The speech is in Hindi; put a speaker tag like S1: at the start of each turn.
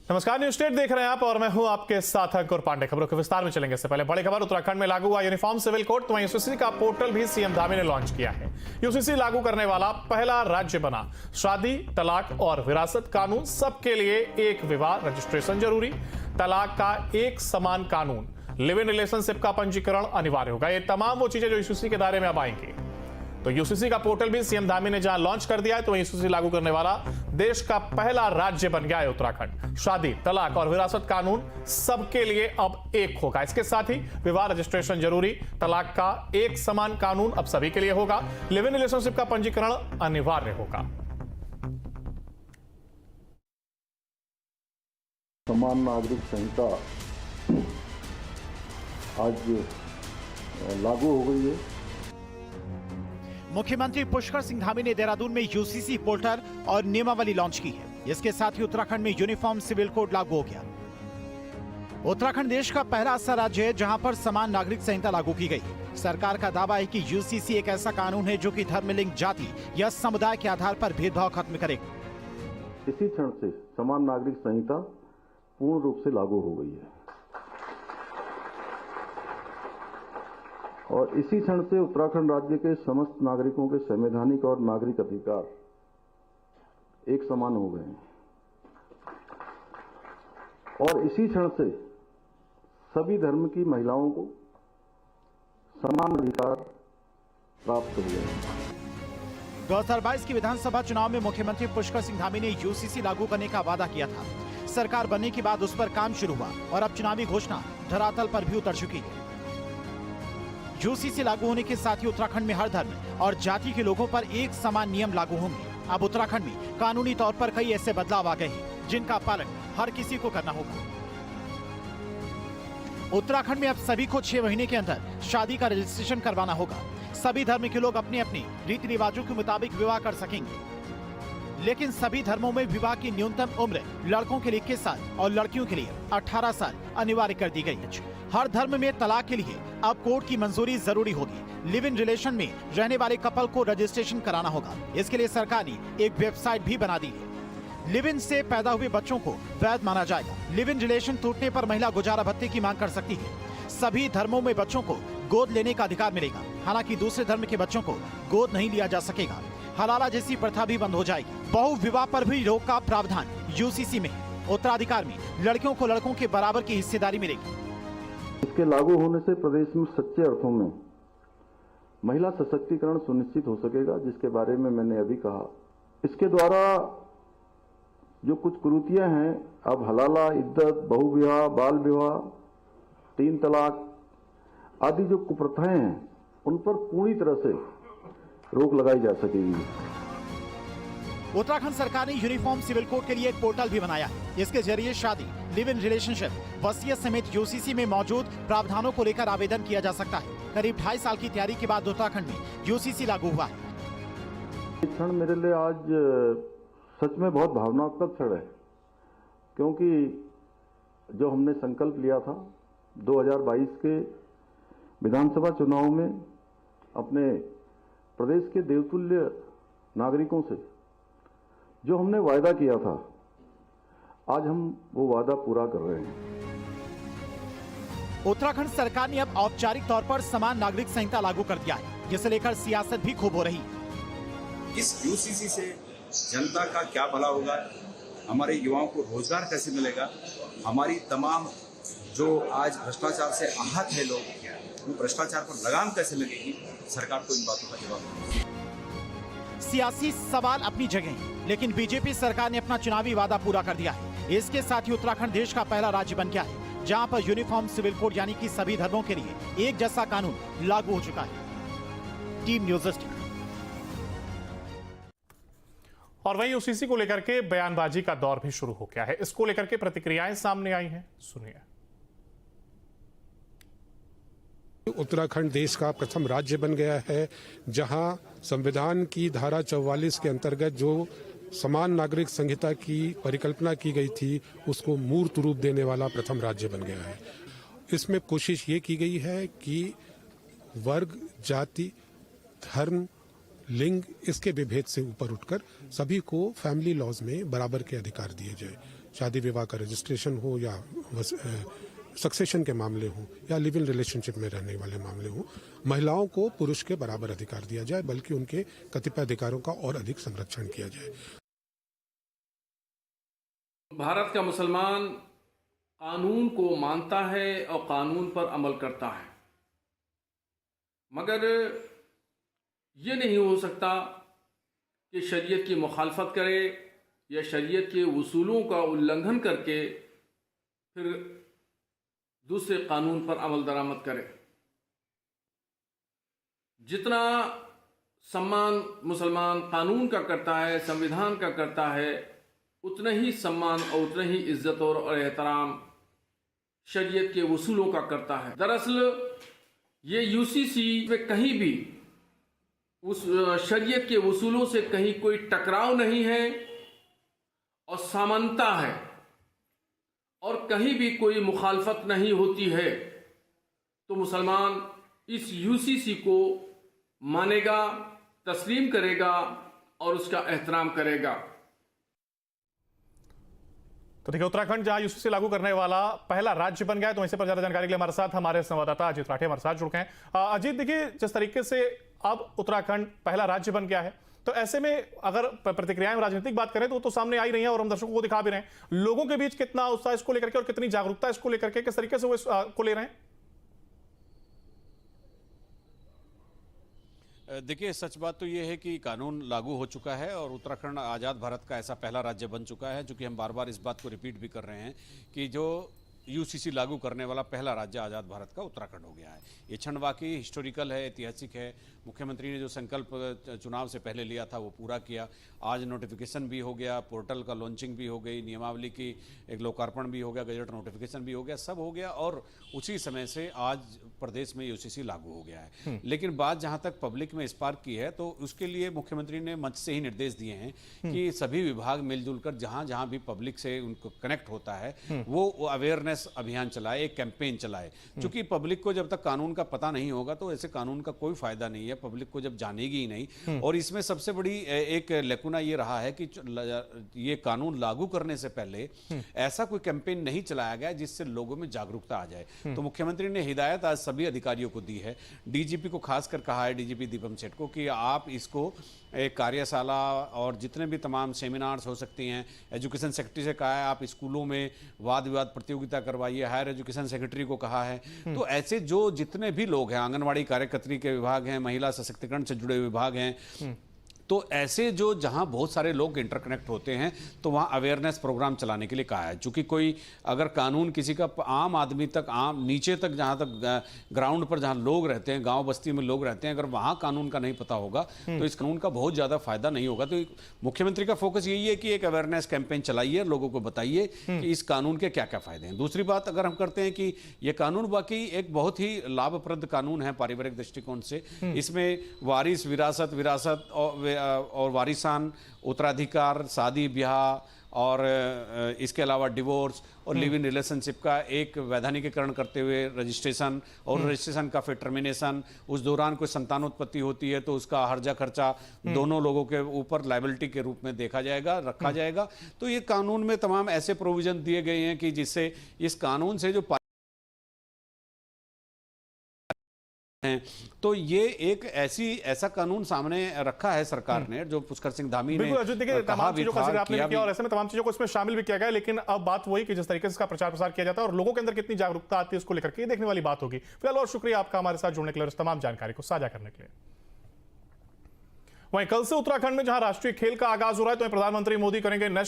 S1: नमस्कार, न्यूज स्टेट देख रहे हैं आप और मैं हूं आपके साथ अंकुर पांडे। खबरों के विस्तार में चलेंगे। इससे पहले बड़ी खबर, उत्तराखंड में लागू हुआ यूनिफॉर्म सिविल कोड। तो वहीं यूसीसी का पोर्टल भी सीएम धामी ने लॉन्च किया है। यूसीसी लागू करने वाला पहला राज्य बना। शादी, तलाक और विरासत कानून सबके लिए एक विवाह रजिस्ट्रेशन जरूरी, तलाक का एक समान कानून, लिव इन रिलेशनशिप का पंजीकरण अनिवार्य होगा। ये तमाम वो चीजें जो यूसीसी के दायरे में अब आएंगी। तो यूसीसी का पोर्टल भी सीएम धामी ने जहां लॉन्च कर दिया है, तो वहीं यूसीसी लागू करने वाला देश का पहला राज्य बन गया है उत्तराखंड। शादी, तलाक और विरासत कानून सबके लिए अब एक होगा। इसके साथ ही विवाह रजिस्ट्रेशन जरूरी, तलाक का एक समान कानून अब सभी के लिए होगा, लिव इन रिलेशनशिप का पंजीकरण अनिवार्य होगा।
S2: समान नागरिक संहिता आज लागू हो गई है।
S3: मुख्यमंत्री पुष्कर सिंह धामी ने देहरादून में यूसीसी पोर्टल और नियमावली लॉन्च की है। इसके साथ ही उत्तराखंड में यूनिफॉर्म सिविल कोड लागू हो गया। उत्तराखंड देश का पहला ऐसा राज्य है जहां पर समान नागरिक संहिता लागू की गई। सरकार का दावा है कि यूसीसी एक ऐसा कानून है जो कि धर्म, लिंग, जाति या समुदाय के आधार पर भेदभाव खत्म करेगा।
S2: इसी क्षण से समान नागरिक संहिता पूर्ण रूप से लागू हो गई है और इसी क्षण से उत्तराखंड राज्य के समस्त नागरिकों के संवैधानिक और नागरिक अधिकार एक समान हो गए हैं और इसी क्षण से सभी धर्म की महिलाओं को समान अधिकार प्राप्त हुए हैं।
S3: 2022 के विधानसभा चुनाव में मुख्यमंत्री पुष्कर सिंह धामी ने यूसीसी लागू करने का वादा किया था। सरकार बनने के बाद उस पर काम शुरू हुआ और अब चुनावी घोषणा धरातल पर भी उतर चुकी है। यूसीसी लागू होने के साथ ही उत्तराखंड में हर धर्म और जाति के लोगों पर एक समान नियम लागू होंगे। अब उत्तराखंड में कानूनी तौर पर कई ऐसे बदलाव आ गए हैं जिनका पालन हर किसी को करना होगा। उत्तराखंड में अब सभी को 6 महीने के अंदर शादी का रजिस्ट्रेशन करवाना होगा। सभी धर्म के लोग अपने अपने रीति रिवाजों के मुताबिक विवाह कर सकेंगे, लेकिन सभी धर्मों में विवाह की न्यूनतम उम्र लड़कों के लिए 21 साल और लड़कियों के लिए 18 साल अनिवार्य कर दी गई है। हर धर्म में तलाक के लिए अब कोर्ट की मंजूरी जरूरी होगी। लिव इन रिलेशन में रहने वाले कपल को रजिस्ट्रेशन कराना होगा। इसके लिए सरकार ने एक वेबसाइट भी बना दी है। लिव इन से पैदा हुए बच्चों को वैध माना जाएगा। लिव इन रिलेशन टूटने पर महिला गुजारा भत्ते की मांग कर सकती है। सभी धर्मों में बच्चों को गोद लेने का अधिकार मिलेगा। हालांकि दूसरे धर्म के बच्चों को गोद नहीं लिया जा सकेगा। हलाला जैसी प्रथा भी बंद हो जाएगी। बहु विवाह पर भी रोक का प्रावधान यूसीसी में है। उत्तराधिकार में लड़कियों को लड़कों के बराबर की हिस्सेदारी मिलेगी।
S2: इसके लागू होने से प्रदेश में सच्चे अर्थों में महिला सशक्तिकरण सुनिश्चित हो सकेगा, जिसके बारे में मैंने अभी कहा। इसके द्वारा जो कुछ कुरीतियां हैं, अब हलाला, इद्दत, बहुविवाह, बाल विवाह, 3 तलाक आदि जो कुप्रथाएं हैं, उन पर पूरी तरह से रोक लगाई जा सकेगी।
S3: उत्तराखंड सरकार ने यूनिफॉर्म सिविल कोड के लिए एक पोर्टल भी बनाया है। इसके जरिए शादी, लिव इन रिलेशनशिप, वसीयत समेत यूसीसी में मौजूद प्रावधानों को लेकर आवेदन किया जा सकता है। करीब 2.5 साल की तैयारी के बाद उत्तराखंड में यूसीसी लागू हुआ है।
S2: ये क्षण मेरे लिए आज सच में बहुत भावनात्मक क्षण है, क्योंकि जो हमने संकल्प लिया था 2022 के विधानसभा चुनाव में अपने प्रदेश के देवतुल्य नागरिकों से जो हमने वायदा किया था, आज हम वो वादा पूरा कर रहे हैं।
S3: उत्तराखंड सरकार ने अब औपचारिक तौर पर समान नागरिक संहिता लागू कर दिया है, जिसे लेकर सियासत भी खूब हो रही है।
S4: इस यूसीसी से जनता का क्या भला होगा, हमारे युवाओं को रोजगार कैसे मिलेगा, हमारी तमाम जो आज भ्रष्टाचार से आहत है लोग, वो भ्रष्टाचार पर लगाम कैसे लगेगी, सरकार को इन बातों का जवाब।
S3: सियासी सवाल अपनी जगह है, लेकिन बीजेपी सरकार ने अपना चुनावी वादा पूरा कर दिया है। इसके साथ ही उत्तराखंड देश का पहला राज्य बन गया है जहां पर यूनिफॉर्म सिविल कोड यानी कि सभी धर्मों के लिए एक जैसा कानून लागू हो चुका है। Team news state.
S1: और वहीं यूसीसी को लेकर के बयानबाजी का दौर भी शुरू हो गया है। इसको लेकर के प्रतिक्रियाएं सामने आई हैं, सुनिए।
S5: उत्तराखंड देश का प्रथम राज्य बन गया है जहां संविधान की धारा 44 के अंतर्गत जो समान नागरिक संहिता की परिकल्पना की गई थी, उसको मूर्त रूप देने वाला प्रथम राज्य बन गया है। इसमें कोशिश ये की गई है कि वर्ग, जाति, धर्म, लिंग इसके विभेद से ऊपर उठकर सभी को फैमिली लॉज में बराबर के अधिकार दिए जाए। शादी विवाह का रजिस्ट्रेशन हो या सक्सेशन के मामले हों या लिव इन रिलेशनशिप में रहने वाले मामले हों, महिलाओं को पुरुष के बराबर अधिकार दिया जाए, बल्कि उनके कतिपय अधिकारों का और अधिक संरक्षण किया जाए।
S6: भारत का मुसलमान कानून को मानता है और कानून पर अमल करता है, मगर ये नहीं हो सकता कि शरीयत की मुखालफत करे या शरीयत के उसूलों का उल्लंघन करके फिर दूसरे कानून पर अमल दरामद करे। जितना सम्मान मुसलमान कानून का करता है, संविधान का करता है, उतना ही सम्मान और उतना ही इज्जत और एहतराम शरीयत के उसूलों का करता है। दरअसल ये यूसीसी में कहीं भी उस शरीयत के उसूलों से कहीं कोई टकराव नहीं है और समानता है और कहीं भी कोई मुखालफत नहीं होती है, तो मुसलमान इस यूसीसी को मानेगा, तस्लीम करेगा और उसका एहतराम करेगा।
S1: तो देखिए, उत्तराखंड जहां यूसीसी लागू करने वाला पहला राज्य बन गया है, तो इसी पर ज्यादा जानकारी के लिए हमारे साथ हमारे संवाददाता अजीत राठी हमारे साथ जुड़ गए हैं। अजीत, देखिए, जिस तरीके से अब उत्तराखंड पहला राज्य बन गया है, तो ऐसे में अगर प्रतिक्रियाएं राजनीतिक बात करें तो सामने आ ही रही है और हम दर्शकों को दिखा भी रहे हैं। लोगों के बीच कितना उत्साह इसको लेकर के और कितनी जागरूकता इसको लेकर के, किस तरीके से वो इसको ले रहे हैं?
S7: देखिए, सच बात तो ये है कि कानून लागू हो चुका है और उत्तराखंड आज़ाद भारत का ऐसा पहला राज्य बन चुका है, जो कि हम बार बार इस बात को रिपीट भी कर रहे हैं कि जो यूसीसी लागू करने वाला पहला राज्य आज़ाद भारत का उत्तराखंड हो गया है। ये क्षण वाकई हिस्टोरिकल है, ऐतिहासिक है। मुख्यमंत्री ने जो संकल्प चुनाव से पहले लिया था वो पूरा किया। आज नोटिफिकेशन भी हो गया, पोर्टल का लॉन्चिंग भी हो गई, नियमावली की एक लोकार्पण भी हो गया, गजट नोटिफिकेशन भी हो गया, सब हो गया और उसी समय से आज प्रदेश में यूसीसी लागू हो गया है। लेकिन बात जहां तक पब्लिक में स्पार्क की है, तो उसके लिए मुख्यमंत्री ने मंच से ही निर्देश दिए हैं कि सभी विभाग मिलजुल कर जहां जहां भी पब्लिक से उनको कनेक्ट होता है वो अवेयरनेस अभियान चलाए, एक कैंपेन चलाए। क्योंकि पब्लिक को जब तक कानून का पता नहीं होगा तो ऐसे कानून का कोई फायदा नहीं है, पब्लिक को जब जानेगी ही नहीं। और इसमें सबसे बड़ी एक लेकुना ये रहा है कि ये कानून लागू करने से पहले ऐसा कोई कैंपेन नहीं चलाया गया जिससे लोगों में जागरूकता आ जाए। तो मुख्यमंत्री ने हिदायत आज सभी अधिकारियों को दी है, डीजीपी को खासकर कहा है, डीजीपी दीपम सेठ को, कि आप इसको एक कार्यशाला और जितने भी तमाम सेमिनार्स हो सकती हैं, एजुकेशन सेक्रेटरी से कहा है आप स्कूलों में वाद विवाद प्रतियोगिता करवाइए, हायर एजुकेशन सेक्रेटरी को कहा है। तो ऐसे जो जितने भी लोग हैं, आंगनवाड़ी कार्यकर्त्री के विभाग हैं, महिला सशक्तिकरण से जुड़े विभाग हैं, तो ऐसे जो जहां बहुत सारे लोग इंटरकनेक्ट होते हैं तो वहां अवेयरनेस प्रोग्राम चलाने के लिए कहा है। क्योंकि कोई अगर कानून किसी का आम आदमी तक, आम नीचे तक, जहां तक ग्राउंड पर जहां लोग रहते हैं, गांव बस्ती में लोग रहते हैं, अगर वहां कानून का नहीं पता होगा तो इस कानून का बहुत ज़्यादा फायदा नहीं होगा। तो मुख्यमंत्री का फोकस यही है कि एक अवेयरनेस कैंपेन चलाइए, लोगों को बताइए कि इस कानून के क्या क्या फायदे हैं। दूसरी बात अगर हम करते हैं कि यह कानून वाकई एक बहुत ही लाभप्रद कानून है पारिवारिक दृष्टिकोण से। इसमें वारिस, विरासत और वारिसान, उत्तराधिकार, शादी ब्याह और इसके अलावा डिवोर्स और लिव इन रिलेशनशिप का एक वैधानिकीकरण करते हुए रजिस्ट्रेशन और रजिस्ट्रेशन का फिर टर्मिनेशन, उस दौरान कोई संतानोत्पत्ति होती है तो उसका हर्जा खर्चा दोनों लोगों के ऊपर लायबिलिटी के रूप में देखा जाएगा, रखा जाएगा। तो ये कानून में तमाम ऐसे प्रोविजन दिए गए हैं कि जिससे इस कानून से जो हैं, तो ये एक ऐसा कानून सामने रखा है सरकार ने, जो पुष्कर सिंह धामी ने
S1: तमाम चीजों का जिक्र आपने किया और ऐसे में तमाम चीजों को इसमें शामिल भी किया गया। लेकिन अब बात वही कि जिस तरीके से इसका प्रचार प्रसार किया जाता है और लोगों के अंदर कितनी जागरूकता आती है उसको लेकर के देखने वाली बात होगी। फिलहाल और शुक्रिया आपका हमारे साथ जुड़ने के लिए और इस तमाम जानकारी को साझा करने के लिए। वहीं कल से उत्तराखंड में जहां राष्ट्रीय खेल का आगाज हो रहा है, तो प्रधानमंत्री मोदी करेंगे नेशनल